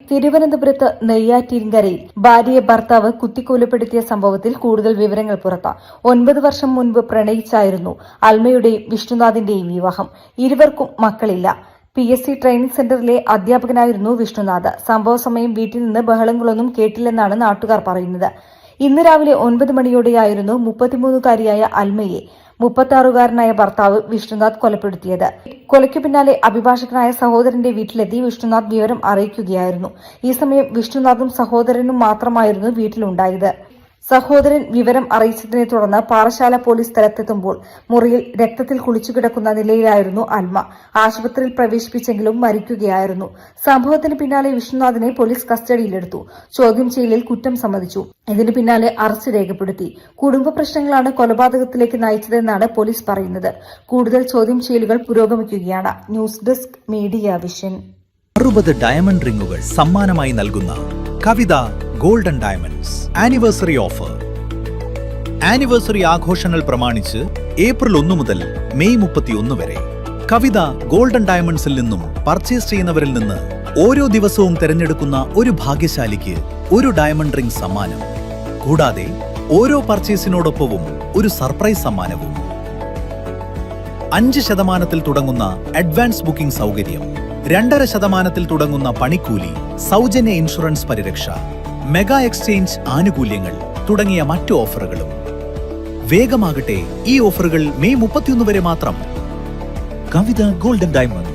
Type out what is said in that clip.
തിരുവനന്തപുരത്ത് നെയ്യാറ്റിൻകരയിൽ ഭാര്യയെ ഭർത്താവ് കുത്തിക്കൊലപ്പെടുത്തിയ സംഭവത്തിൽ കൂടുതൽ വിവരങ്ങൾ പുറത്ത്. 9 വർഷം മുൻപ് പ്രണയിച്ചായിരുന്നു അൽമയുടെയും വിഷ്ണുനാഥിന്റെയും വിവാഹം. ഇരുവർക്കും മക്കളില്ല. PSC ട്രെയിനിംഗ് സെന്ററിലെ അധ്യാപകനായിരുന്നു വിഷ്ണുനാഥ്. സംഭവ സമയം വീട്ടിൽ നിന്ന് ബഹളങ്ങളൊന്നും കേട്ടില്ലെന്നാണ് നാട്ടുകാർ പറയുന്നത്. ഇന്ന് രാവിലെ 9 മണിയോടെയായിരുന്നു 33-കാരിയായ അൽമയെ 36-കാരനായ ഭർത്താവ് വിഷ്ണുനാഥ് കൊലപ്പെടുത്തിയത്. കൊലയ്ക്കു പിന്നാലെ അഭിഭാഷകനായ സഹോദരന്റെ വീട്ടിലെത്തി വിഷ്ണുനാഥ് വിവരം അറിയിക്കുകയായിരുന്നു. ഈ സമയം വിഷ്ണുനാഥും സഹോദരനും മാത്രമായിരുന്നു വീട്ടിലുണ്ടായത്. സഹോദരൻ വിവരം അറിയിച്ചതിനെ തുടർന്ന് പാറശാല പോലീസ് സ്ഥലത്തെത്തുമ്പോൾ മുറിയിൽ രക്തത്തിൽ കുളിച്ചുകിടക്കുന്ന നിലയിലായിരുന്നു അൽമ. ആശുപത്രിയിൽ പ്രവേശിപ്പിച്ചെങ്കിലും മരിക്കുകയായിരുന്നു. സംഭവത്തിന് പിന്നാലെ വിഷ്ണുനാഥിനെ പോലീസ് കസ്റ്റഡിയിലെടുത്തു. ചോദ്യം ചെയ്യലിൽ കുറ്റം സമ്മതിച്ചു. ഇതിന് പിന്നാലെ അറസ്റ്റ് രേഖപ്പെടുത്തി. കുടുംബ പ്രശ്നങ്ങളാണ് കൊലപാതകത്തിലേക്ക് നയിച്ചതെന്നാണ് പോലീസ് പറയുന്നത്. കൂടുതൽ ചോദ്യം ചെയ്യലുകൾ പുരോഗമിക്കുകയാണ്. News desk media vision. 60 diamond റിംഗുകൾ സമ്മാനമായി നൽകുന്ന Kavitha golden diamonds anniversary offer. Anniversary ആഘോഷങ്ങൾ പ്രമാണിച്ച് ഏപ്രിൽ 1 മുതൽ മെയ് 31 വരെ കവിത ഗോൾഡൻ ഡയമണ്ട്സിൽ നിന്നും പർച്ചേസ് ചെയ്യുന്നവരിൽ നിന്ന് ഓരോ ദിവസവും തിരഞ്ഞെടുക്കുന്ന ഒരു ഭാഗ്യശാലിക്ക് ഒരു ഡയമണ്ട് റിംഗ് സമ്മാനം. കൂടാതെ ഓരോ പർച്ചേസിനോടൊപ്പവും ഒരു സർപ്രൈസ് സമ്മാനവും. 5% തുടങ്ങുന്ന അഡ്വാൻസ് ബുക്കിംഗ് സൗകര്യം, 2.5% തുടങ്ങുന്ന പണിക്കൂലി, സൗജന്യ ഇൻഷുറൻസ് പരിരക്ഷ, മെഗാ എക്സ്ചേഞ്ച് ആനുകൂല്യങ്ങൾ തുടങ്ങിയ മറ്റു ഓഫറുകളും. വേഗമാകട്ടെ, ഈ ഓഫറുകൾ മെയ് 31 വരെ മാത്രം. കവിത ഗോൾഡൻ ഡയമണ്ട്.